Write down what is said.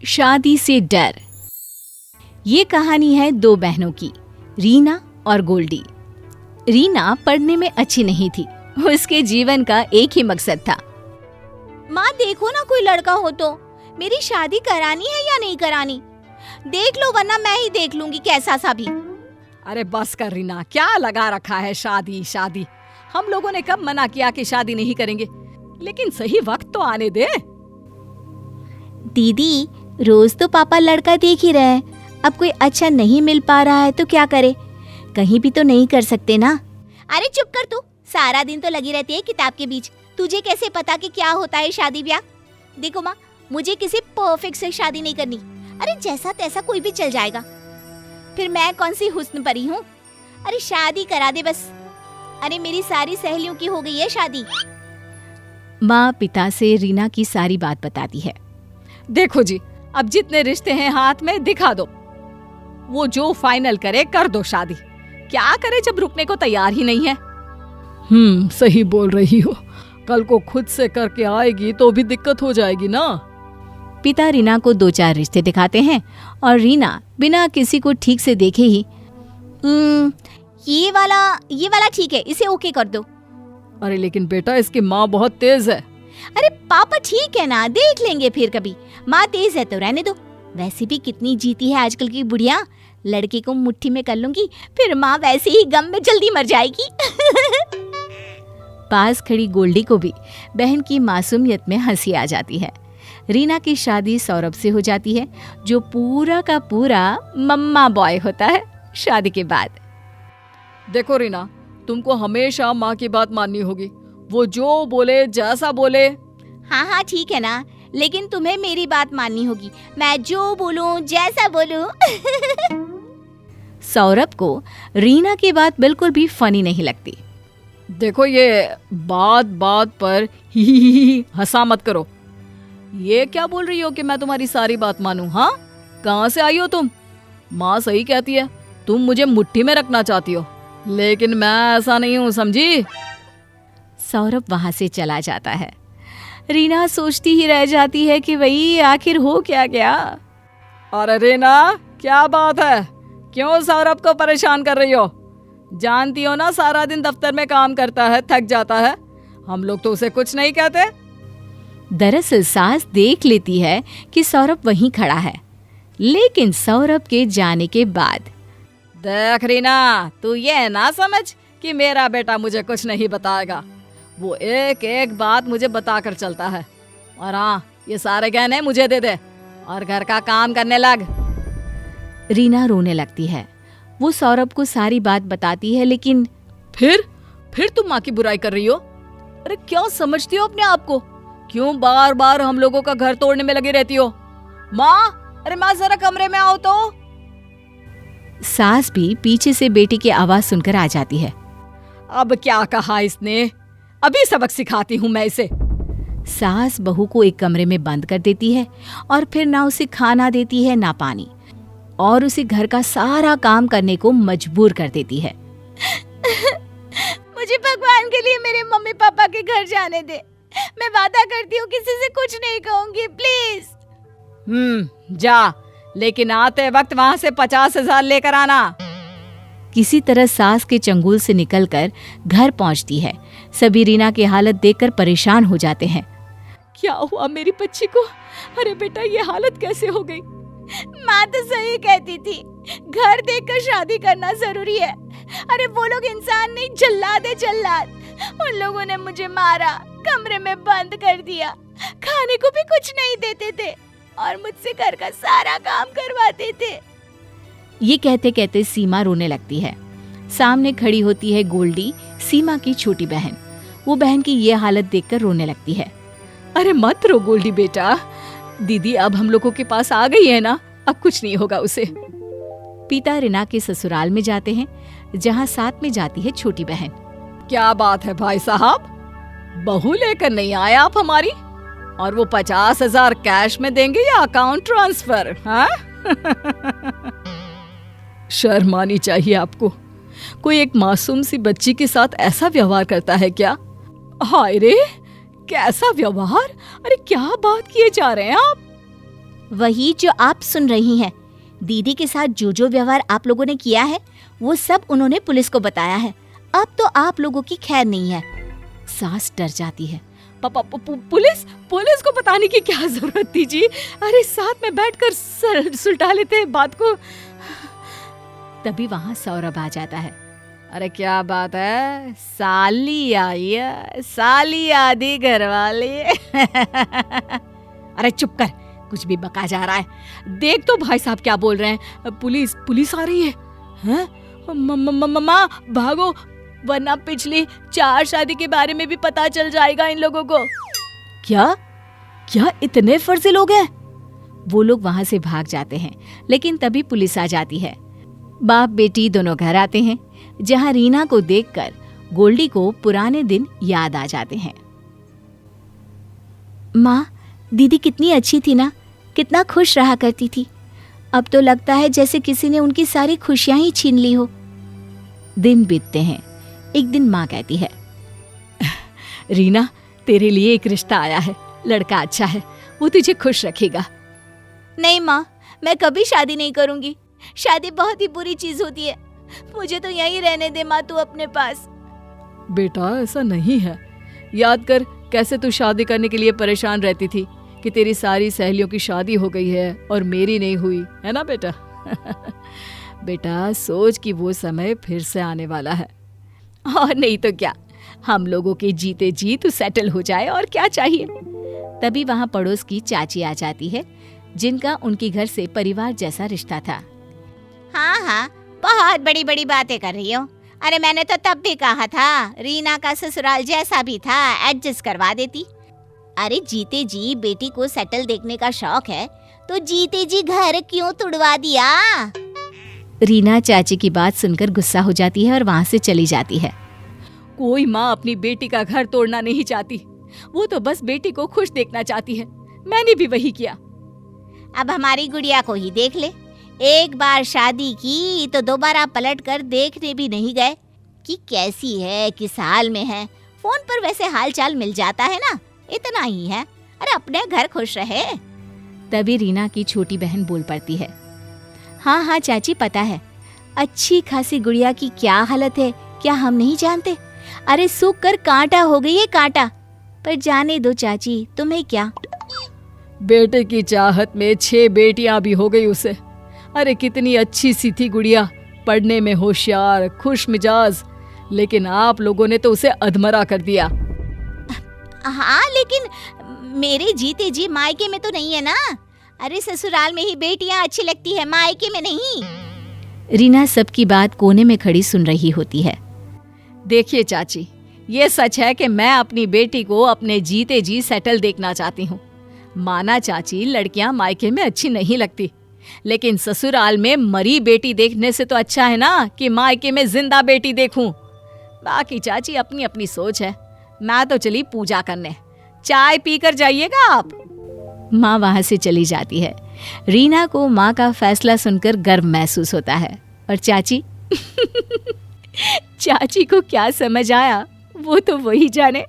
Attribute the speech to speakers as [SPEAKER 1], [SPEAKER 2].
[SPEAKER 1] शादी से डर। ये कहानी है दो बहनों की, रीना और गोल्डी। रीना पढ़ने में अच्छी नहीं थी, उसके जीवन का एक ही मकसद था।
[SPEAKER 2] माँ देखो ना, कोई लड़का हो तो मेरी शादी करानी है या नहीं करानी, देख लो वरना मैं ही देख लूंगी कैसा सा भी।
[SPEAKER 3] अरे बस कर रीना, क्या लगा रखा है शादी शादी। हम लोगों ने कब मना किया कि शादी नहीं करेंगे, लेकिन सही वक्त तो आने दे।
[SPEAKER 2] दीदी रोज तो पापा लड़का देख ही रहे हैं, अब कोई अच्छा नहीं मिल पा रहा है तो क्या करे, कहीं भी तो नहीं कर सकते ना। अरे चुप कर तू, सारा दिन तो लगी रहती है किताब के बीच, तुझे कैसे पता कि क्या होता है शादी ब्याह। देखो माँ, मुझे किसी परफेक्ट से शादी नहीं करनी। अरे जैसा तैसा कोई भी चल जाएगा, फिर मैं कौन सी हुस्न परी हूँ। अरे शादी करा दे बस। अरे मेरी सारी सहेलियों की हो गई है शादी।
[SPEAKER 1] माँ पिता से रीना की सारी बात बताती है।
[SPEAKER 3] देखो जी, अब जितने रिश्ते हैं हाथ में दिखा दो, वो जो फाइनल करे कर दो शादी। क्या करे जब रुकने को तैयार ही नहीं है। सही बोल रही हो, कल को खुद से करके आएगी तो भी दिक्कत हो जाएगी ना।
[SPEAKER 1] पिता रीना को 2-4 रिश्ते दिखाते हैं और रीना बिना किसी को ठीक से देखे ही
[SPEAKER 2] ये वाला ठीक है, इसे ओके कर दो।
[SPEAKER 3] अरे लेकिन बेटा, इसकी माँ बहुत तेज है।
[SPEAKER 2] अरे पापा ठीक है ना, देख लेंगे फिर कभी। माँ तेज है तो रहने दो, वैसे भी कितनी जीती है आजकल की बुढ़िया। लड़के को मुट्ठी में कर लूंगी, फिर माँ वैसे ही गम में जल्दी मर जाएगी।
[SPEAKER 1] पास खड़ी गोल्डी को भी बहन की मासूमियत में हंसी आ जाती है। रीना की शादी सौरभ से हो जाती है, जो पूरा का पूरा मम्मा बॉय होता है शादी के बाद।
[SPEAKER 3] देखो रीना, तुमको हमेशा माँ की बात माननी होगी, वो जो बोले जैसा बोले।
[SPEAKER 2] हाँ ठीक है ना, लेकिन तुम्हें मेरी बात माननी होगी, मैं जो बोलूं जैसा बोलूं।
[SPEAKER 1] सौरभ को रीना की बात बिल्कुल भी फनी नहीं लगती।
[SPEAKER 3] देखो, ये बात बात पर ही हंसा मत करो। ये क्या बोल रही हो कि मैं तुम्हारी सारी बात मानूं? हाँ, कहाँ से आई हो तुम? माँ सही कहती है, तुम मुझे मुट्ठी में रखना चाहती हो, लेकिन मैं ऐसा नहीं हूँ, समझी?
[SPEAKER 1] सौरभ वहां से चला जाता है। रीना सोचती ही रह जाती है कि वही आखिर हो क्या गया।
[SPEAKER 3] अरे रीना, क्या बात है, क्यों सौरभ को परेशान कर रही हो? जानती हो ना, सारा दिन दफ्तर में काम करता है, थक जाता है, हम लोग तो उसे कुछ नहीं कहते।
[SPEAKER 1] दरअसल सास देख लेती है कि सौरभ वहीं खड़ा है, लेकिन सौरभ के जाने के बाद
[SPEAKER 3] देख रीना, तू ये ना समझ कि मेरा बेटा मुझे कुछ नहीं बताएगा। वो एक एक बात मुझे बताकर चलता है। और हाँ, ये सारे गहने मुझे दे दे और घर का काम करने लग।
[SPEAKER 1] रीना रोने लगती है। वो सौरभ को सारी बात बताती है, लेकिन
[SPEAKER 3] फिर तुम माँ की बुराई कर रही हो? अरे क्या समझती हो अपने आप को? क्यों बार बार हम लोगों का घर तोड़ने में लगी रहती हो? माँ, अरे माँ जरा कमरे में आओ तो।
[SPEAKER 1] सास भी पीछे से बेटी की आवाज सुनकर आ जाती है।
[SPEAKER 3] अब क्या कहा इसने? अभी सबक सिखाती हूँ मैं इसे।
[SPEAKER 1] सास बहू को एक कमरे में बंद कर देती है और फिर ना उसे खाना देती है ना पानी, और उसे घर का सारा काम करने को मजबूर कर देती है।
[SPEAKER 2] मुझे भगवान के लिए मेरे मम्मी पापा के घर जाने दे, मैं वादा करती हूँ किसी से कुछ नहीं कहूंगी, प्लीज।
[SPEAKER 3] जा, लेकिन आते वक्त वहाँ से 50,000 लेकर आना।
[SPEAKER 1] किसी तरह सास के चंगुल से निकलकर घर पहुंचती है। सभी रीना की हालत देखकर परेशान हो जाते हैं।
[SPEAKER 3] क्या हुआ मेरी बच्ची को? अरे बेटा, ये हालत कैसे हो गई?
[SPEAKER 2] माँ तो सही कहती थी, घर देखकर शादी करना जरूरी है। अरे वो लोग इंसान नहीं, जल्लाद है जल्लाद। उन लोगों ने मुझे मारा, कमरे में बंद कर दिया, खाने को भी कुछ नहीं देते थे और मुझसे घर का सारा काम करवाते थे।
[SPEAKER 1] ये कहते कहते सीमा रोने लगती है। सामने खड़ी होती है गोल्डी, सीमा की छोटी बहन। वो बहन की ये हालत देखकर रोने लगती है।
[SPEAKER 3] अरे मत रो गोल्डी बेटा, दीदी अब हम लोगों के पास आ गई है ना, अब कुछ नहीं होगा उसे।
[SPEAKER 1] पिता रीना के ससुराल में जाते हैं, जहाँ साथ में जाती है छोटी बहन।
[SPEAKER 3] क्या बात है भाई साहब, बहू लेकर नहीं आए आप हमारी? और वो 50,000 कैश में देंगे या अकाउंट ट्रांसफर? हाँ? शर्म आनी चाहिए आपको, कोई एक मासूम सी बच्ची के साथ ऐसा व्यवहार करता है क्या? हाय रे, कैसा व्यवहार! अरे क्या बात किए जा रहे हैं आप?
[SPEAKER 2] वही जो आप सुन रही हैं। दीदी के साथ जो जो व्यवहार आप लोगों ने किया है वो सब उन्होंने पुलिस को बताया है। अब तो आप लोगों की खैर नहीं है।
[SPEAKER 1] सास डर जाती है। पापा पुलिस को बताने की क्या जरूरत थी जी? अरे साथ में बैठकर सुलटा लेते हैं बात को। तभी वहां सौरभ आ जाता है। अरे क्या बात है, साली आई है, साली आदि घरवाली। अरे चुप कर, कुछ भी बका जा रहा है। देख तो भाई साहब क्या बोल रहे हैं, पुलिस आ रही है। हैं? माँ भागो, वरना पिछली 4 शादी के बारे में भी पता चल जाएगा इन लोगों को। क्या इतने फर्जी लोग हैं? वो लोग वहां से भाग जाते हैं, लेकिन तभी पुलिस आ जाती है। बाप बेटी दोनों घर आते हैं, जहां रीना को देखकर गोल्डी को पुराने दिन याद आ जाते हैं।
[SPEAKER 2] माँ, दीदी कितनी अच्छी थी ना, कितना खुश रहा करती थी। अब तो लगता है जैसे किसी ने उनकी सारी खुशियां ही छीन ली हो।
[SPEAKER 1] दिन बीतते हैं। एक दिन माँ कहती है, रीना तेरे लिए एक रिश्ता आया है, लड़का अच्छा है, वो तुझे खुश रखेगा।
[SPEAKER 2] नहीं माँ, मैं कभी शादी नहीं करूंगी। शादी बहुत ही बुरी चीज होती है। मुझे तो यहीं रहने दे माँ, तू अपने पास।
[SPEAKER 3] बेटा ऐसा नहीं है। याद कर कैसे तू शादी करने के लिए परेशान रहती थी कि तेरी सारी सहेलियों की शादी हो गई है और मेरी नहीं हुई, है ना बेटा? बेटा सोच कि वो समय फिर से आने वाला है।
[SPEAKER 1] और नहीं तो क्या, हम लोगों के जीते जी तू सेटल हो जाए, और क्या चाहिए। तभी वहां पड़ोस की चाची आ जाती है, जिनका उनके घर से परिवार जैसा रिश्ता था।
[SPEAKER 2] हाँ, बहुत बड़ी बड़ी बातें कर रही हो। अरे मैंने तो तब भी कहा था, रीना का ससुराल जैसा भी था एडजस्ट करवा देती। अरे जीते जी बेटी को सेटल देखने का शौक है तो जीते जी घर क्यों तुड़वा दिया?
[SPEAKER 1] रीना चाची की बात सुनकर गुस्सा हो जाती है और वहां से चली जाती है।
[SPEAKER 3] कोई माँ अपनी बेटी का घर तोड़ना नहीं चाहती, वो तो बस बेटी को खुश देखना चाहती है। मैंने भी वही किया।
[SPEAKER 2] अब हमारी गुड़िया को ही देख ले, एक बार शादी की तो दोबारा पलट कर देखने भी नहीं गए कि कैसी है, किस हाल में है। फोन पर वैसे हाल चाल मिल जाता है ना, इतना ही है। अरे अपने घर खुश रहे।
[SPEAKER 1] तभी रीना की छोटी बहन बोल पड़ती है, हाँ चाची पता है, अच्छी खासी गुड़िया की क्या हालत है, क्या हम नहीं जानते? अरे सूख कर कांटा हो गई है, कांटा। पर जाने दो चाची, तुम्हें क्या।
[SPEAKER 3] बेटे की चाहत में 6 बेटियां भी हो गई उसे। अरे कितनी अच्छी सी थी गुड़िया, पढ़ने में होशियार, खुश मिजाज, लेकिन आप लोगों ने तो उसे अधमरा कर दिया।
[SPEAKER 2] हाँ, लेकिन मेरे जीते जी मायके में तो नहीं है ना। अरे ससुराल में ही बेटियां अच्छी लगती है, मायके में नहीं।
[SPEAKER 1] रीना सबकी बात कोने में खड़ी सुन रही होती है।
[SPEAKER 3] देखिए चाची, ये सच है कि मैं अपनी बेटी को अपने जीते जी सेटल देखना चाहती हूँ। माना चाची, लड़कियां मायके में अच्छी नहीं लगती, लेकिन ससुराल में मरी बेटी देखने से तो अच्छा है ना कि मायके में जिंदा बेटी देखूं। बाकी चाची अपनी अपनी सोच है। मैं तो चली पूजा करने, चाय पीकर जाइएगा आप।
[SPEAKER 1] माँ वहां से चली जाती है। रीना को माँ का फैसला सुनकर गर्व महसूस होता है। और चाची चाची को क्या समझ आया वो तो वही जाने।